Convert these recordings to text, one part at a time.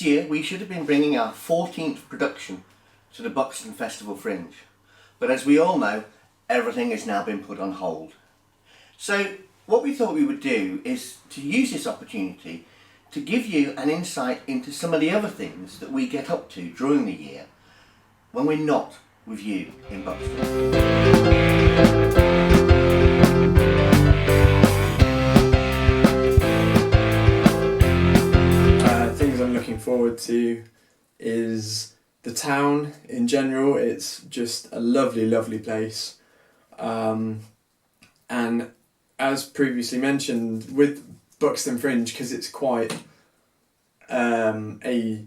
year we should have been bringing our 14th production to the Buxton Festival Fringe, but as we all know, everything has now been put on hold. So what we thought we would do is to use this opportunity to give you an insight into some of the other things that we get up to during the year when we're not with you in Buxton. Things I'm looking forward to is the town in general. It's just a lovely, lovely place. And as previously mentioned, with Buxton Fringe, because it's quite a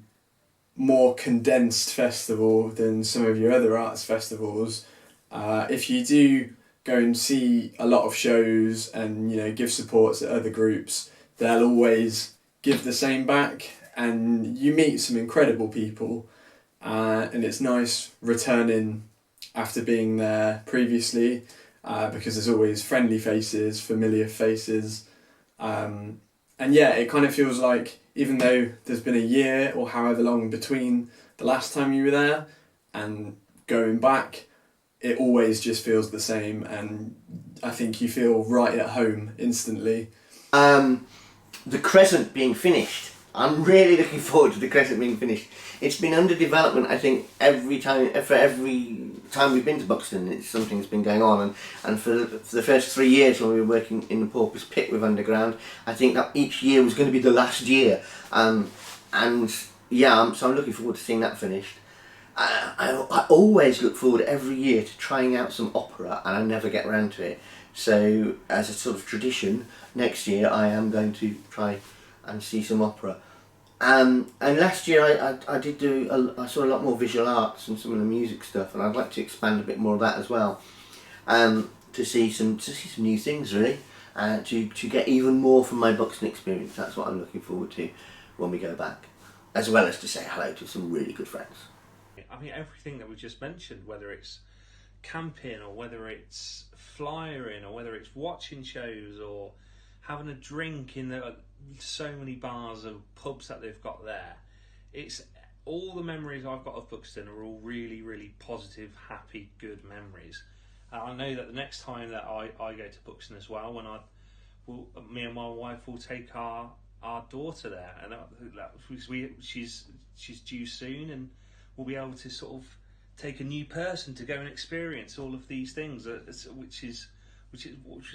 more condensed festival than some of your other arts festivals, if you do go and see a lot of shows and give support to other groups, they'll always give the same back, and you meet some incredible people, and it's nice returning after being there previously, because there's always friendly faces, familiar faces, and yeah, it kind of feels like even though there's been a year or however long between the last time you were there and going back, it always just feels the same, and I think you feel right at home instantly. The Crescent being finished. I'm really looking forward to the Crescent being finished. It's been under development, I think, every time we've been to Buxton, something's been going on, and for the first 3 years when we were working in the Porpoise Pit with Underground, I think that each year was going to be the last year, and yeah, so I'm looking forward to seeing that finished. I always look forward every year to trying out some opera, and I never get around to it. So as a sort of tradition, next year I am going to try and see some opera. And last year I I saw a lot more visual arts and some of the music stuff, and I'd like to expand a bit more of that as well. To see some new things really, to get even more from my Buxton experience. That's what I'm looking forward to when we go back, as well as to say hello to some really good friends. I mean, everything that we just mentioned, whether it's camping or whether it's flyering or whether it's watching shows or having a drink in the so many bars and pubs that they've got there, it's all the memories I've got of Buxton are all really, really positive, happy, good memories. I know that the next time that I go to Buxton as well, when me and my wife will take our daughter there, and she's due soon, and we'll be able to sort of take a new person to go and experience all of these things, which is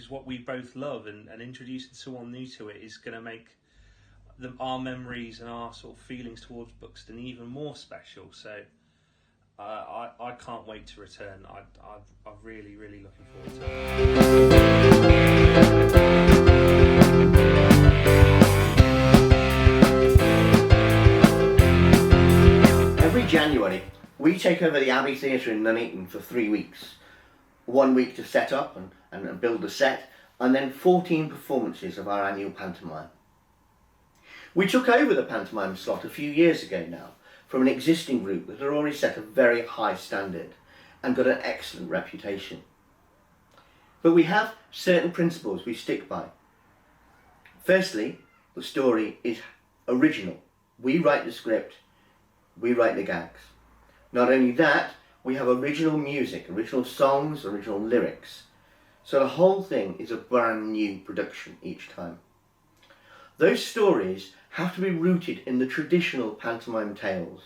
what we both love, and introducing someone new to it is going to make our memories and our sort of feelings towards Buxton even more special. So I can't wait to return. I'm really, really looking forward to it. Every January we take over the Abbey Theatre in Nuneaton for 3 weeks. 1 week to set up and build the set, and then 14 performances of our annual pantomime. We took over the pantomime slot a few years ago now from an existing group that had already set a very high standard and got an excellent reputation. But we have certain principles we stick by. Firstly, the story is original. We write the script, we write the gags. Not only that, we have original music, original songs, original lyrics. So the whole thing is a brand new production each time. Those stories have to be rooted in the traditional pantomime tales.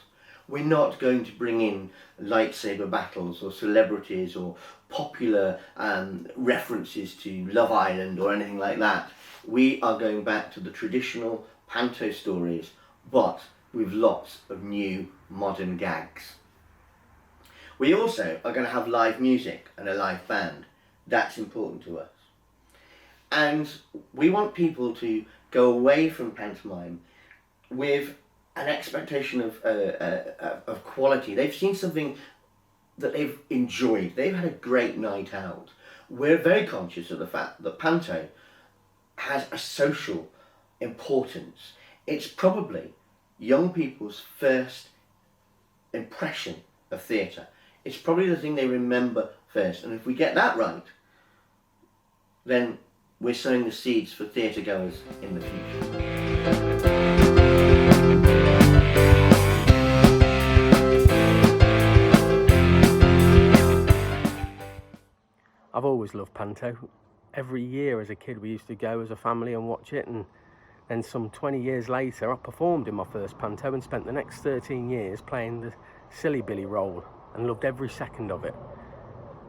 We're not going to bring in lightsaber battles or celebrities or popular references to Love Island or anything like that. We are going back to the traditional panto stories, but with lots of new modern gags. We also are going to have live music and a live band. That's important to us. And we want people to go away from pantomime with an expectation of quality. They've seen something that they've enjoyed. They've had a great night out. We're very conscious of the fact that Panto has a social importance. It's probably young people's first impression of theatre. It's probably the thing they remember first, and if we get that right, then we're sowing the seeds for theatre goers in the future. always loved Panto. Every year as a kid we used to go as a family and watch it, and then some 20 years later I performed in my first Panto and spent the next 13 years playing the Silly Billy role and loved every second of it.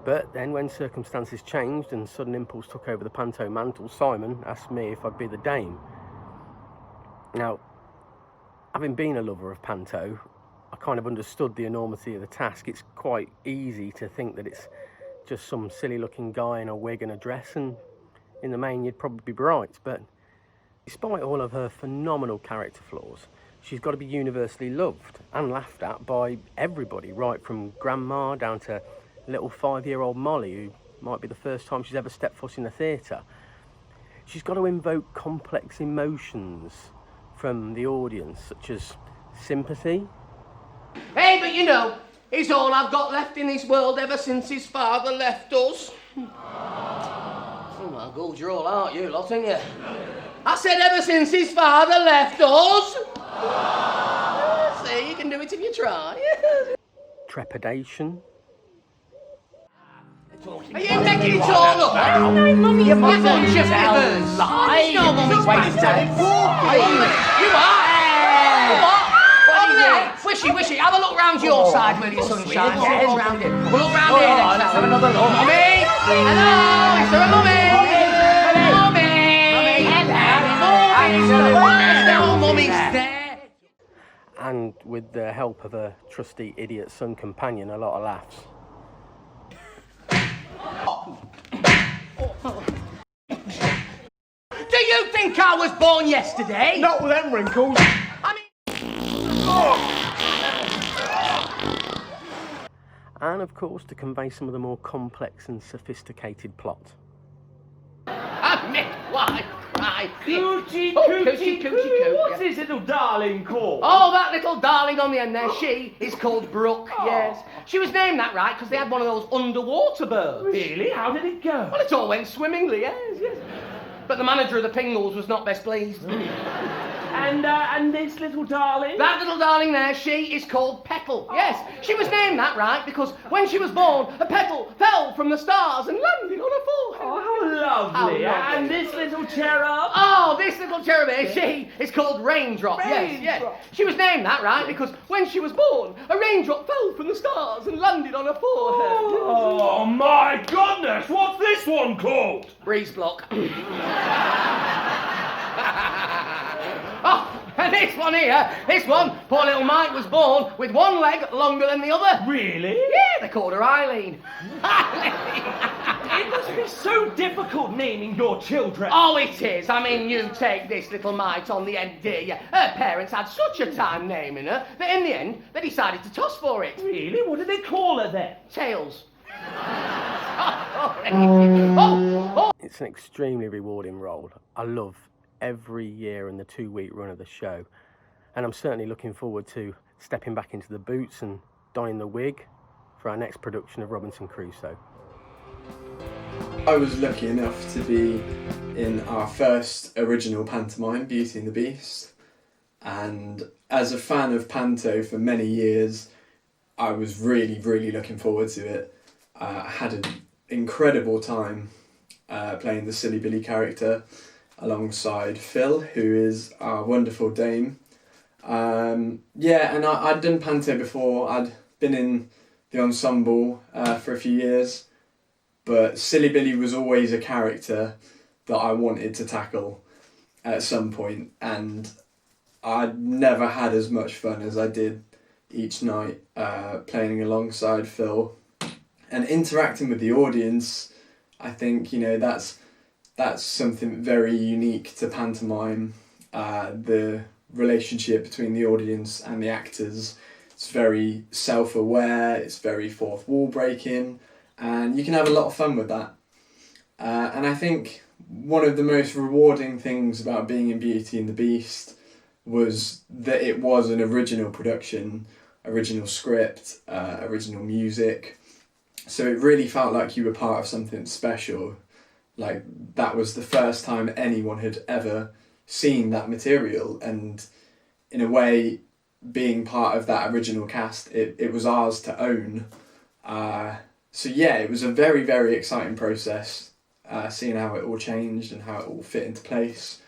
But then when circumstances changed and Sudden Impulse took over the Panto mantle, Simon asked me if I'd be the Dame. Now, having been a lover of Panto, I kind of understood the enormity of the task. It's quite easy to think that it's just some silly looking guy in a wig and a dress, and in the main you'd probably be right, but despite all of her phenomenal character flaws, she's got to be universally loved and laughed at by everybody, right from grandma down to little 5-year-old Molly, who might be the first time she's ever stepped foot in the theatre. She's got to invoke complex emotions from the audience, such as sympathy. Hey, but you know, he's all I've got left in this world ever since his father left us. Oh my God, you're all out, you lot, aren't you? I said ever since his father left us. See, you can do it if you try. Trepidation. Are you making it all up? No, Mummy, you bunch of fibers. No, Mummy's wasted. You are. Wishy, have a look round your side, will you, sunshine? Yes, round it. We'll look round here next time. Have another look. Mummy! Hello! Is there a mummy? Mummy! Mummy's there. And with the help of a trusty idiot son companion, a lot of laughs. Do you think I was born yesterday? Not with them wrinkles. And of course to convey some of the more complex and sophisticated plot. Why cry? Coochie, Coochie, coo. What's his little darling called? Oh, that little darling on the end there, she is called Brooke, yes. She was named that, right, because they had one of those underwater birds. Really? How did it go? Well, it all went swimmingly, yes. But the manager of the Pingles was not best pleased. And this little darling? That little darling there, she is called Petal. Yes, she was named that, right, because when she was born, a petal fell from the stars and landed on her forehead. Oh, how lovely. And this little cherub? Oh, this little cherub here, she is called Raindrop. Yes. She was named that, right, because when she was born, a raindrop fell from the stars and landed on her forehead. Oh, my goodness. What's this one called? Breeze block. Oh, and this one, poor little Mike was born with one leg longer than the other. Really? Yeah, they called her Eileen. It must be so difficult naming your children. Oh, it is. I mean, you take this little mite on the end, dear you. Her parents had such a time naming her that in the end, they decided to toss for it. Really? What did they call her then? Tails. It's an extremely rewarding role. I love every year and the 2-week run of the show, and I'm certainly looking forward to stepping back into the boots and donning the wig for our next production of Robinson Crusoe. I was lucky enough to be in our first original pantomime, Beauty and the Beast, and as a fan of Panto for many years, I was really looking forward to it. I had an incredible time playing the Silly Billy character alongside Phil, who is our wonderful Dame. And I'd done Panto before. I'd been in the ensemble for a few years, but Silly Billy was always a character that I wanted to tackle at some point, and I'd never had as much fun as I did each night playing alongside Phil and interacting with the audience. I think, that's something very unique to pantomime, the relationship between the audience and the actors. It's very self-aware, it's very fourth wall breaking, and you can have a lot of fun with that. And I think one of the most rewarding things about being in Beauty and the Beast was that it was an original production, original script, original music. So it really felt like you were part of something special. Like, that was the first time anyone had ever seen that material, and in a way, being part of that original cast, it was ours to own. So yeah, it was a very, very exciting process, seeing how it all changed and how it all fit into place.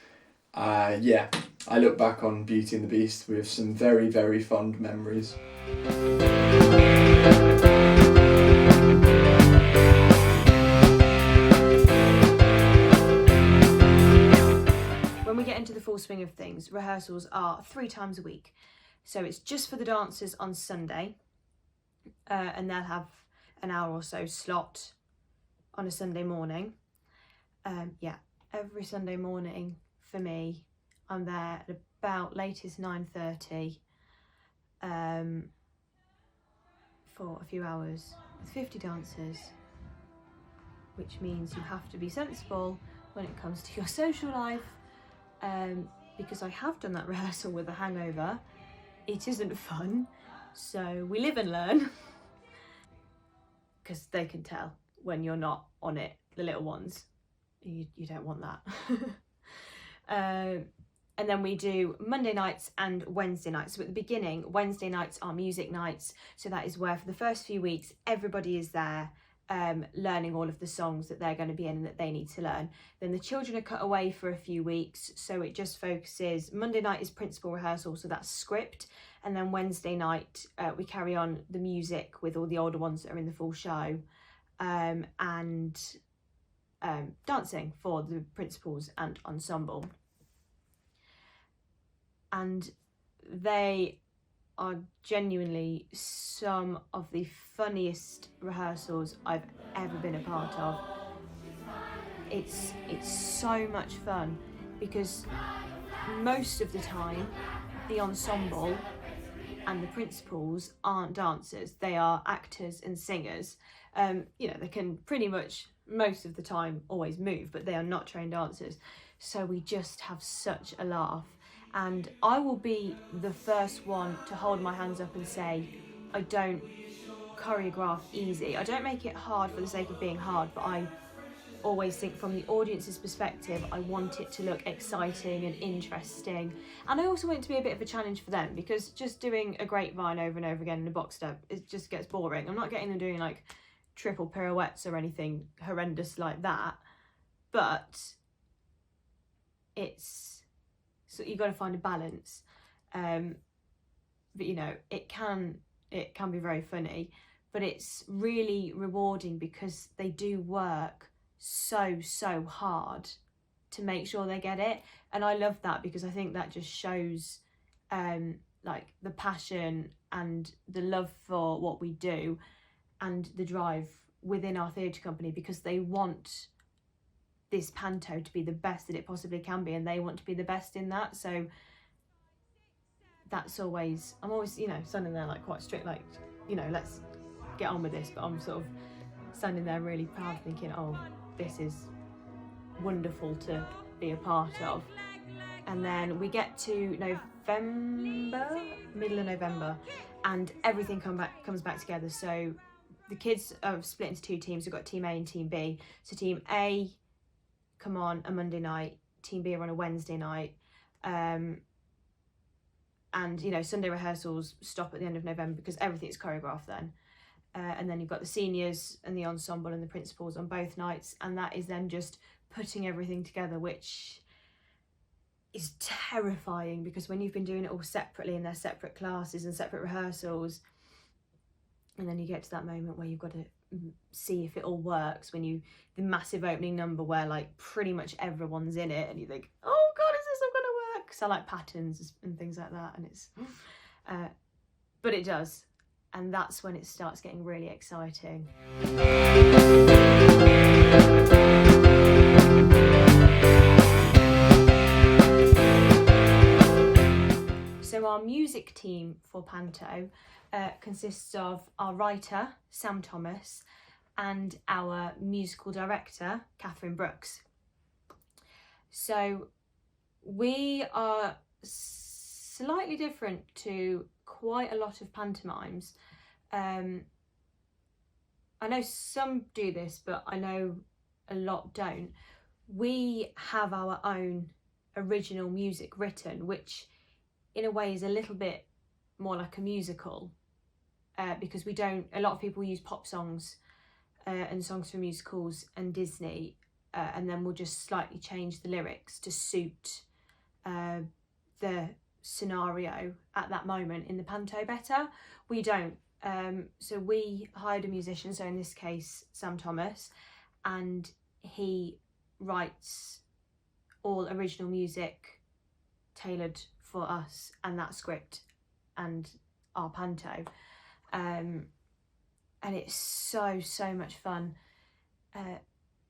Yeah, I look back on Beauty and the Beast with some very, very fond memories. When we get into the full swing of things, rehearsals are 3 times a week. So it's just for the dancers on Sunday, and they'll have an hour or so slot on a Sunday morning. Yeah, every Sunday morning for me, I'm there at about latest 9:30 for a few hours with 50 dancers, which means you have to be sensible when it comes to your social life, because I have done that rehearsal with a hangover. It isn't fun, so we live and learn, because they can tell when you're not on it, the little ones. You don't want that. And then we do Monday nights and Wednesday nights. So at the beginning, Wednesday nights are music nights. So that is where for the first few weeks, everybody is there learning all of the songs that they're going to be in and that they need to learn. Then the children are cut away for a few weeks. So it just focuses, Monday night is principal rehearsal, so that's script. And then Wednesday night, we carry on the music with all the older ones that are in the full show, and dancing for the principals and ensemble. And they are genuinely some of the funniest rehearsals I've ever been a part of. It's so much fun because most of the time the ensemble and the principals aren't dancers, they are actors and singers. You know, they can pretty much most of the time always move, but they are not trained dancers. So we just have such a laugh. And I will be the first one to hold my hands up and say, I don't choreograph easy. I don't make it hard for the sake of being hard, but I always think from the audience's perspective, I want it to look exciting and interesting. And I also want it to be a bit of a challenge for them, because just doing a grapevine over and over again in a box step, it just gets boring. I'm not getting them doing like triple pirouettes or anything horrendous like that, but so you've got to find a balance. But you know, it can be very funny, but it's really rewarding because they do work so hard to make sure they get it. And I love that because I think that just shows like the passion and the love for what we do and the drive within our theatre company, because they want this panto to be the best that it possibly can be, and they want to be the best in that. So that's always, I'm always, you know, standing there like quite strict, like, you know, let's get on with this, but I'm sort of standing there really proud thinking, oh, this is wonderful to be a part of. And then we get to November, middle of November, and everything comes back together. So the kids are split into 2 teams. We've got Team A and Team B. So Team A come on a Monday night, Team B are on a Wednesday night, and you know, Sunday rehearsals stop at the end of November because everything's choreographed then. And then you've got the seniors and the ensemble and the principals on both nights, and that is then just putting everything together, which is terrifying because when you've been doing it all separately in their separate classes and separate rehearsals, and then you get to that moment where you've got to see if it all works, the massive opening number where like pretty much everyone's in it, and you think, oh god, is this all gonna work? So I like patterns and things like that, and it's but it does, and that's when it starts getting really exciting. So our music team for Panto consists of our writer, Sam Thomas, and our musical director, Catherine Brooks. So we are slightly different to quite a lot of pantomimes. I know some do this, but I know a lot don't. We have our own original music written, which in a way is a little bit more like a musical, because a lot of people use pop songs and songs from musicals and Disney, and then we'll just slightly change the lyrics to suit the scenario at that moment in the panto better. We don't. So we hired a musician, so in this case Sam Thomas, and he writes all original music tailored for us and that script and our panto, and it's so much fun,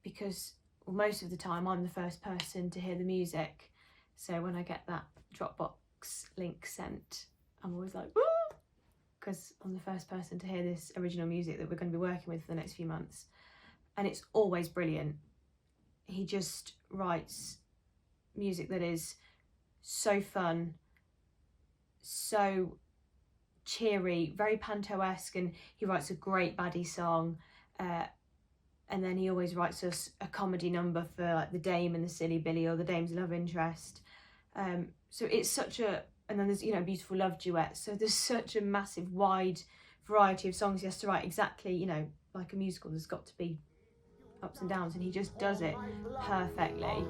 because most of the time I'm the first person to hear the music, so when I get that Dropbox link sent, I'm always like, woo, because I'm the first person to hear this original music that we're going to be working with for the next few months, and it's always brilliant. He just writes music that is so fun, so cheery, very panto-esque, and he writes a great baddie song, and then he always writes us a comedy number for like the Dame and the Silly Billy, or the Dame's love interest. So it's such a, and then there's, you know, beautiful love duets, so there's such a massive wide variety of songs he has to write exactly, you know, like a musical. There's got to be ups and downs, and he just does it perfectly.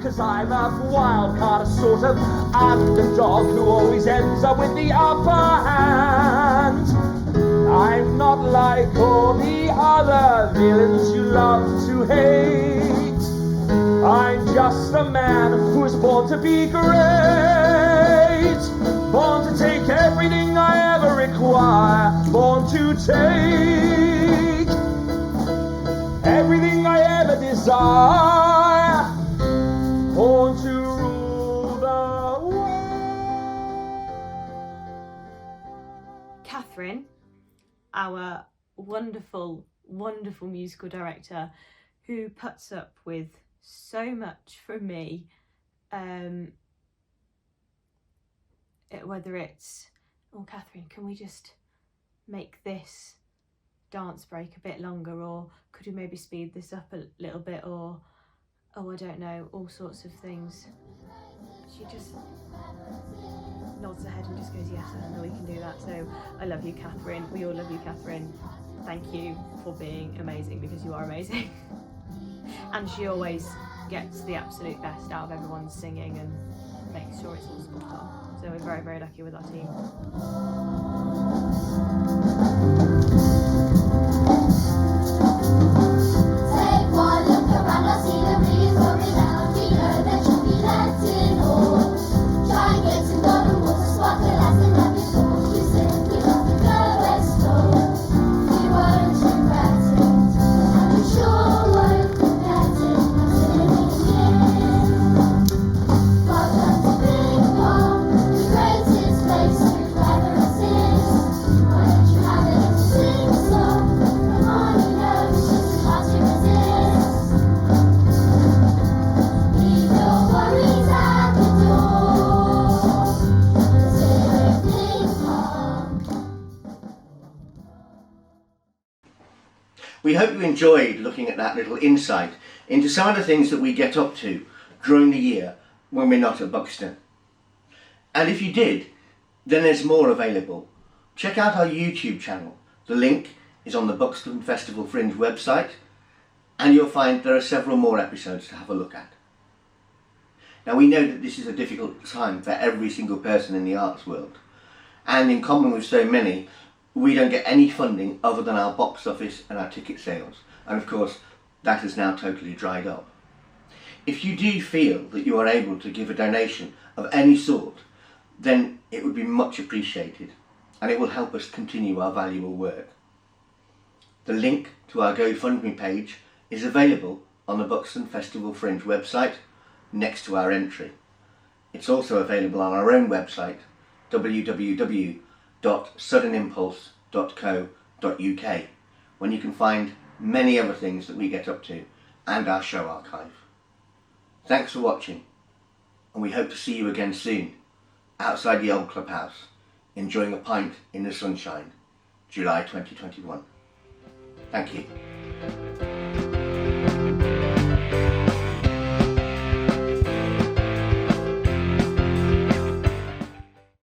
Cause I'm a wild card, sort of underdog who always ends up with the upper hand. I'm not like all the other villains you love to hate. I'm just a man who was born to be great, born to take everything I ever require, born to take everything I ever desire, born to rule the world. Catherine, our wonderful musical director, who puts up with so much from me, whether it's, oh Catherine, can we just make this dance break a bit longer, or could we maybe speed this up a little bit, or oh I don't know, all sorts of things. She just nods her head and just goes, yes, I know we can do that. So I love you, Catherine. We all love you, Catherine. Thank you for being amazing, because you are amazing. And she always gets the absolute best out of everyone's singing and makes sure it's all spot on. So we're very lucky with our team. Take one look around, I see the breeze going down. We know that you'll be letting all. Try and get to know the water sparkle as the night before. You simply have to go explore. You won't regret it, and you sure won't forget it until it's in. Welcome to Big Pond, the greatest place to ever exist. Why don't you have a little sing song? Come on, you know it's just hard to resist. Leave your worries at the door. Let's hear it, Big Pond. We hope you enjoyed looking at that little insight into some of the things that we get up to during the year when we're not at Buxton. And if you did, then there's more available. Check out our YouTube channel. The link is on the Buxton Festival Fringe website, and you'll find there are several more episodes to have a look at. Now, we know that this is a difficult time for every single person in the arts world, and in common with so many, we don't get any funding other than our box office and our ticket sales, and of course that has now totally dried up. If you do feel that you are able to give a donation of any sort, then it would be much appreciated, and it will help us continue our valuable work. The link to our GoFundMe page is available on the Buxton Festival Fringe website next to our entry. It's also available on our own website, www.suddenimpulse.co.uk, when you can find many other things that we get up to and our show archive. Thanks for watching, and we hope to see you again soon, outside the old clubhouse, enjoying a pint in the sunshine, July 2021. Thank you.